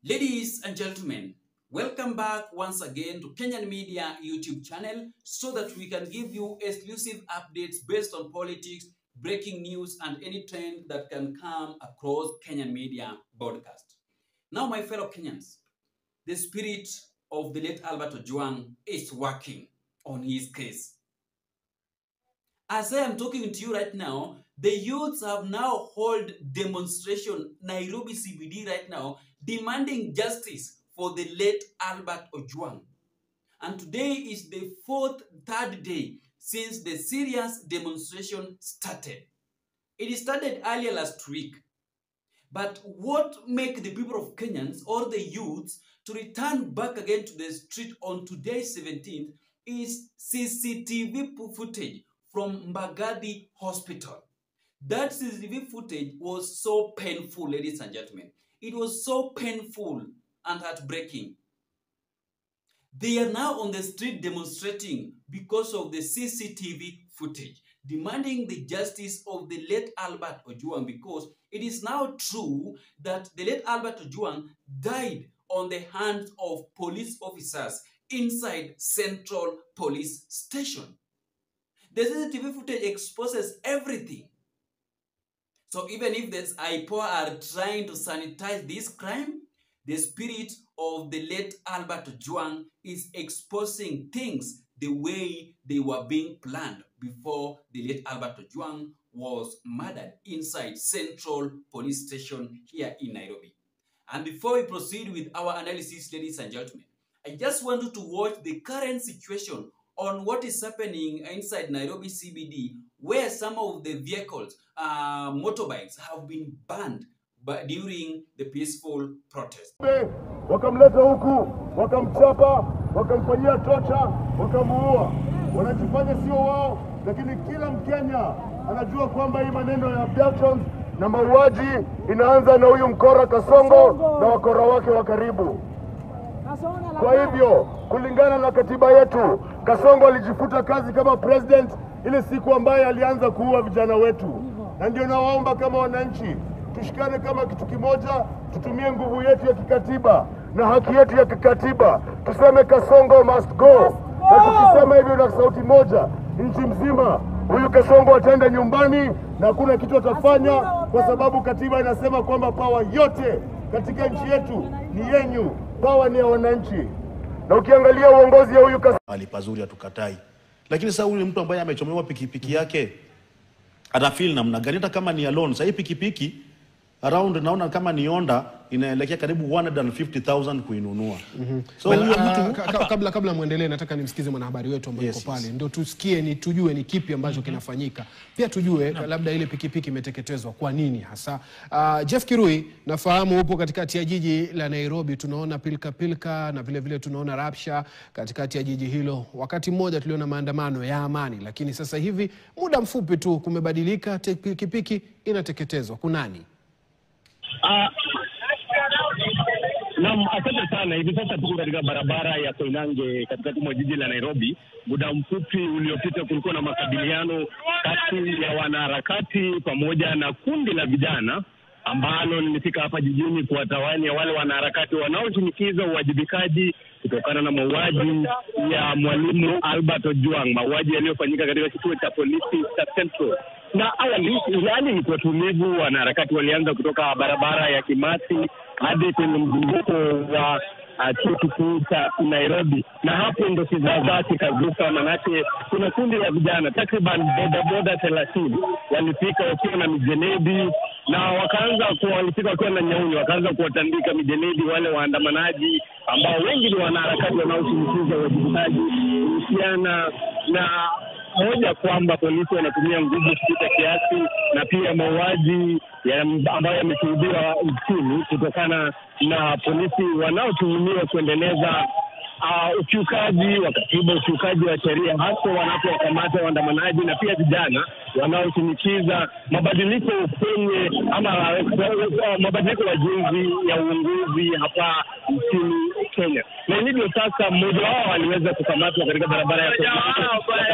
Ladies and gentlemen, welcome back once again to Kenyan Media YouTube channel so that we can give you exclusive updates based on politics, breaking news, and any trend that can come across Kenyan Media broadcast. Now, my fellow Kenyans, the spirit of the late Albert Ojwang is working on his case. As I am talking to you right now, the youths have now held demonstration Nairobi CBD right now, demanding justice for the late Albert Ojwang. And today is the third day since the serious demonstration started. It started earlier last week. But what makes the people of Kenyans or the youths to return back again to the street on today's 17th is CCTV footage from Mbagathi Hospital. That CCTV footage was so painful, ladies and gentlemen. It was so painful and heartbreaking. They are now on the street demonstrating because of the CCTV footage, demanding the justice of the late Albert Ojwang, because it is now true that the late Albert Ojwang died on the hands of police officers inside Central Police Station. The CCTV footage exposes everything. So even if the IPOA are trying to sanitize this crime, the spirit of the late Albert Ojwang is exposing things the way they were being planned before the late Albert Ojwang was murdered inside Central Police Station here in Nairobi. And before we proceed with our analysis, ladies and gentlemen, I just want you to watch the current situation on what is happening inside Nairobi CBD, where some of the vehicles, motorbikes, have been banned during the peaceful protest. Wakamleta huku, wakamchapa, wakamfanyia tocha, wakamuua. Wanajifanya sio wao, lakini kila Mkenya anajua kwamba hii maneno ya abductions na mauaji inaanza na huyu mkora Kasongo na wakora wake wa karibu. Kwa hivyo, kulingana na katiba yetu, Kasongo alijifuta kazi kama president ile siku ambaye alianza kuua vijana wetu. Na ndio nawaomba kama wananchi, tushikane kama kitu kimoja, tutumie nguvu yetu ya kikatiba na haki yetu ya kikatiba. Tuseme Kasongo must go. Na tukisema hivyo na sauti moja, nchi mzima, huyu Kasongo ataenda nyumbani na hakuna kitu atafanya, kwa sababu katiba inasema kwamba power yote katika nchi yetu ni yenyu. Power ni ya wananchi. Na ukiangalia uongozi ya huyu Kasongo pazuri hatukatai. Lakini sasa huyu mtu ambaye amechomewa pikipiki yake atafeel namna gani? Hata kama ni alone, sasa hii pikipiki around naona kama ni Honda inaelekea karibu 150,000 kuinunua. So kabla muendelee, nataka nimsikize mwanahabari wetu ambaye yuko pale, ndio tusikie tujue ni kipi ambacho kinafanyika. Pia tujue labda ile pikipiki imeteketezwa kwa nini hasa. Jeff Kirui, nafahamu upo katikati ya jiji la Nairobi, tunaona pilka na vile vile tunaona rapsha katikati ya jiji hilo. Wakati mmoja tuliona maandamano ya amani, lakini sasa hivi muda mfupi tu kumebadilika, pikipiki inateketezwa. Kunani? Naam, asante sana. Hivi sasa tuko katika barabara ya Koinange katikati mwa jiji la Nairobi. Muda mfupi uliopita kulikuwa na makabiliano kati ya wanaharakati pamoja na kundi la vijana ambalo limefika hapa jijini kuwatawanya wale wanaharakati wanaoshinikiza uwajibikaji kutokana na mauaji ya mwalimu Albert Ojwang, mauaji yaliyofanyika katika kituo cha polisi cha Central. Na awali hali ni kwa tulivu, wanaharakati walianza kutoka barabara ya Kimathi hadi kwenye mzunguko wa chuo kikuu cha Nairobi, na hapo ndo kizaazaa kikazuka, manake kuna kundi la vijana takriban bodaboda 30 walifika wakiwa na mijenedi na walifika wakiwa na nyauni, wakaanza kuwatandika mijenedi wale waandamanaji ambao wengi ni wanaharakati wanaoshinikiza uwajibikaji kuhusiana na moja kwamba polisi wanatumia nguvu kupita kiasi, na pia mauaji ambayo yameshuhudiwa nchini kutokana na polisi wanaotuhumiwa kuendeleza ukiukaji wa katiba, ukiukaji wa sheria, hasa wanapowakamata waandamanaji na pia vijana wanaoshinikiza mabadiliko kwenye mabadiliko ya jinsi ya uongozi hapa nchini Kenya. Na hivyo sasa mmoja wao aliweza kukamatwa katika barabara ya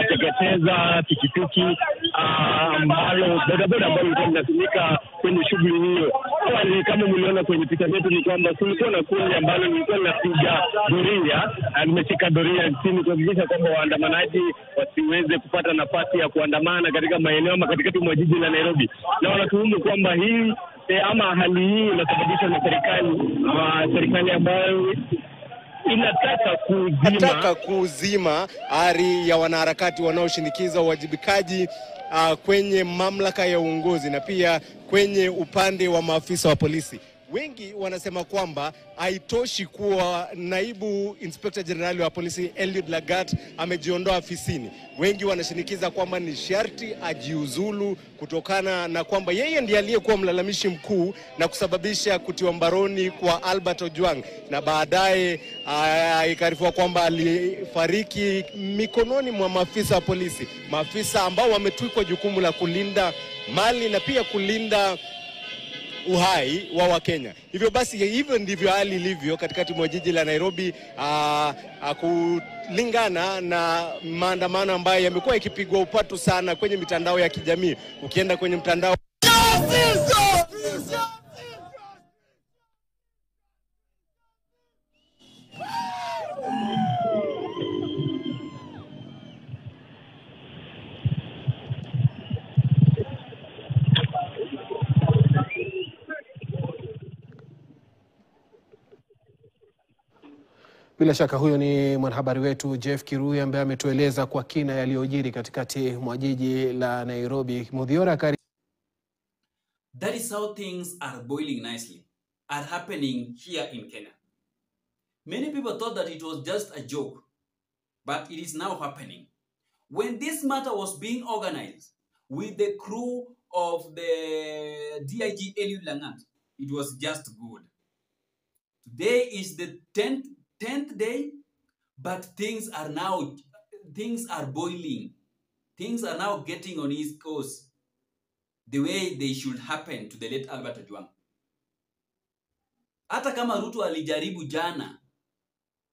kuteketeza pikipiki ambalo bodaboda ambayo ilikuwa inatumika kwenye shughuli hiyo. awali kama mliona kwenye picha zetu ni kwamba kulikuwa na kundi ambalo lilikuwa linapiga doria, limeshika doria chini kuhakikisha kwamba waandamanaji wasiweze kupata nafasi ya kuandamana katika maeneo ama katikati mwa jiji la Nairobi, na wanatuhumu kwamba hii ama hali hii inasababishwa na serikali ambayo inataka kuzima ari ya wanaharakati wanaoshinikiza uwajibikaji kwenye mamlaka ya uongozi na pia kwenye upande wa maafisa wa polisi. Wengi wanasema kwamba haitoshi kuwa naibu inspector general wa polisi Eliud Lagat amejiondoa afisini. Wengi wanashinikiza kwamba ni sharti ajiuzulu kutokana na kwamba yeye ndiye aliyekuwa mlalamishi mkuu na kusababisha kutiwa mbaroni kwa Albert Ojwang, na baadaye ikarifiwa kwamba alifariki mikononi mwa maafisa wa polisi, maafisa ambao wametwikwa jukumu la kulinda mali na pia kulinda uhai wa Wakenya. Hivyo basi, hivyo ndivyo hali ilivyo katikati mwa jiji la Nairobi, kulingana na maandamano ambayo yamekuwa yakipigwa upatu sana kwenye mitandao ya kijamii. Ukienda kwenye mtandao Bila shaka huyo ni mwanahabari wetu Jeff Kirui ambaye ametueleza kwa kina yaliyojiri katikati mwa jiji la Nairobi. Mudhiora kari. That is how things are boiling nicely, are happening here in Kenya. Many people thought that it was just a joke, but it is now happening. When this matter was being organized with the crew of the DIG Eliud Lagat, it was just good. Today is the 10th day, but things are boiling. Things are now getting on his course the way they should happen to the late Albert Ojwang. Hata kama Ruto alijaribu jana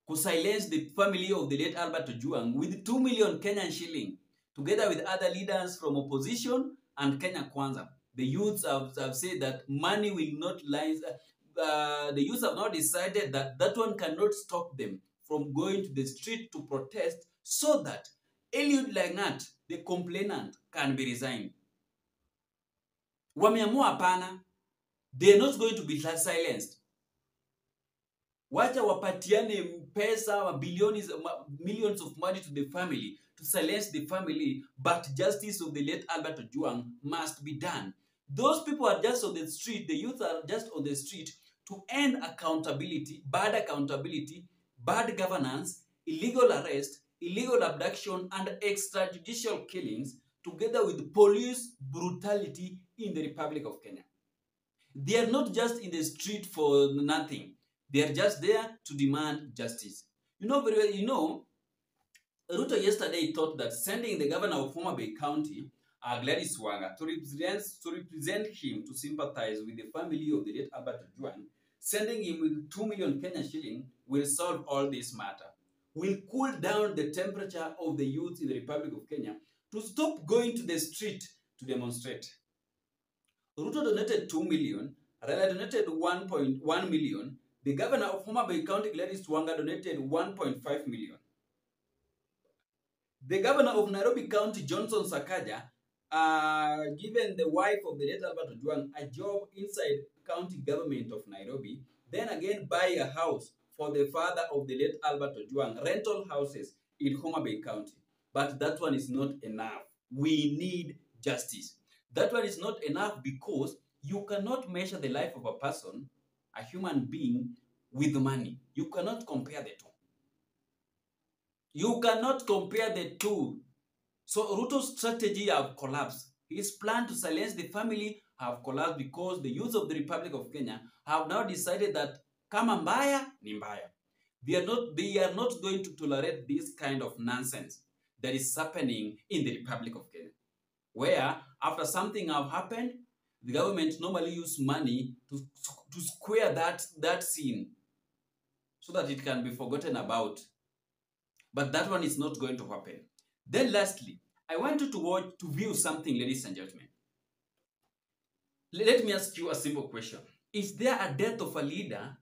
to silence the family of the late Albert Ojwang with 2 million Kenyan shilling, together with other leaders from opposition and Kenya Kwanza. The youths have said that money will not lie. The youth have now decided that that one cannot stop them from going to the street to protest so that Eliud Lagat, the complainant, can be resigned. Wameamua hapana, they are not going to be silenced. Wacha wapatiane pesa, millions of money to the family to silence the family, but justice of the late Albert Ojwang must be done. Those people are just on the street, the youth are just on the street to end accountability, bad governance, illegal arrest, illegal abduction, and extrajudicial killings, together with police brutality in the Republic of Kenya. They are not just in the street for nothing. They are just there to demand justice. You know very well, Ruto yesterday thought that sending the governor of Homa Bay County, Gladys Wanga, to represent him, to sympathize with the family of the late Albert Ojwang, sending him with 2 million Kenyan shilling will solve all this matter, will cool down the temperature of the youth in the Republic of Kenya to stop going to the street to demonstrate. Ruto donated 2 million, Raila donated 1.1 million, the governor of Homa Bay County, Gladys Wanga, donated 1.5 million. The governor of Nairobi County, Johnson Sakaja, given the wife of the late Albert Ojwang a job inside county government of Nairobi, then again buy a house for the father of the late Albert Ojwang, rental houses in Homa Bay County. But that one is not enough. We need justice. That one is not enough because you cannot measure the life of a person, a human being, with money. You cannot compare the two. You cannot compare the two. So Ruto's strategy have collapsed. His plan to silence the family have collapsed because the youth of the Republic of Kenya have now decided that kama mbaya ni mbaya. They are not going to tolerate this kind of nonsense that is happening in the Republic of Kenya, where after something have happened, the government normally use money to square that scene so that it can be forgotten about. But that one is not going to happen. Then lastly, I want you to view something, ladies and gentlemen. Let me ask you a simple question. is there a death of a leader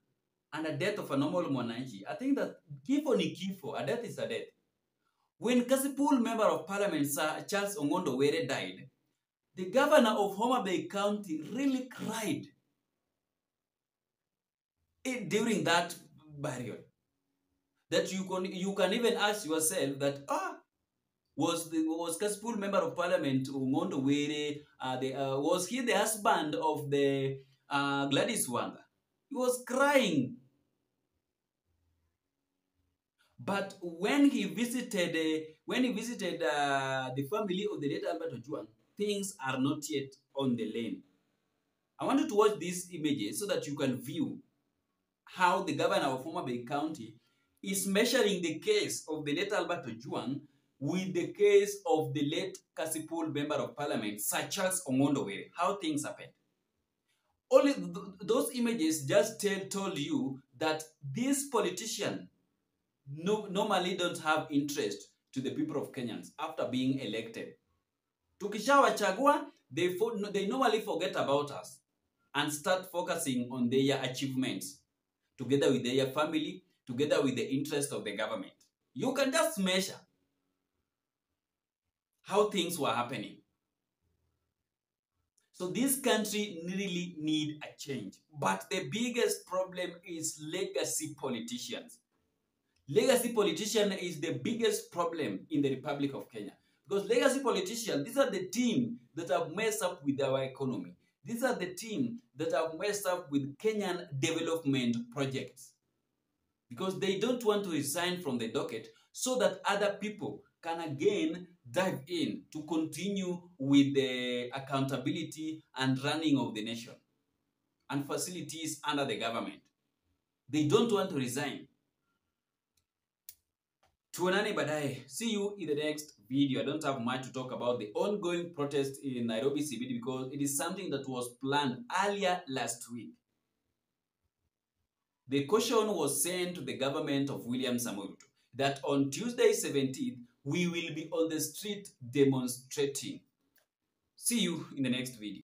and a death of a normal mwananchi? I think that kifo ni kifo, a death is a death. When Kasipul Member of Parliament Sir Charles Ongondo Were died, the governor of Homa Bay County really cried during that burial. That you can even ask yourself that was Kasipul Member of Parliament Ongondo Were was he the husband of the Gladys Wanga? He was crying. But when he visited the family of the late Albert Ojwang, things are not yet on the lane. I want you to watch these images so that you can view how the governor of Homa Bay County is measuring the case of the late Albert Ojwang with the case of the late Kasipul Member of Parliament, Sir Charles Ongondo Were, how things happened. Only those images just told you that this politician normally don't have interest to the people of Kenyans after being elected. Tukishawachagua, they normally forget about us and start focusing on their achievements together with their family, together with the interest of the government. You can just measure how things were happening. So this country really need a change. But the biggest problem is legacy politicians. Legacy politician is the biggest problem in the Republic of Kenya. Because legacy politicians, these are the team that have messed up with our economy. These are the team that have messed up with Kenyan development projects. Because they don't want to resign from the docket so that other people can again dive in to continue with the accountability and running of the nation and facilities under the government. They don't want to resign. Tuonane baadaye. See you in the next video. I don't have much to talk about the ongoing protest in Nairobi CBD because it is something that was planned earlier last week. The caution was sent to the government of William Samoei Ruto that on Tuesday 17th, we will be on the street demonstrating. See you in the next video.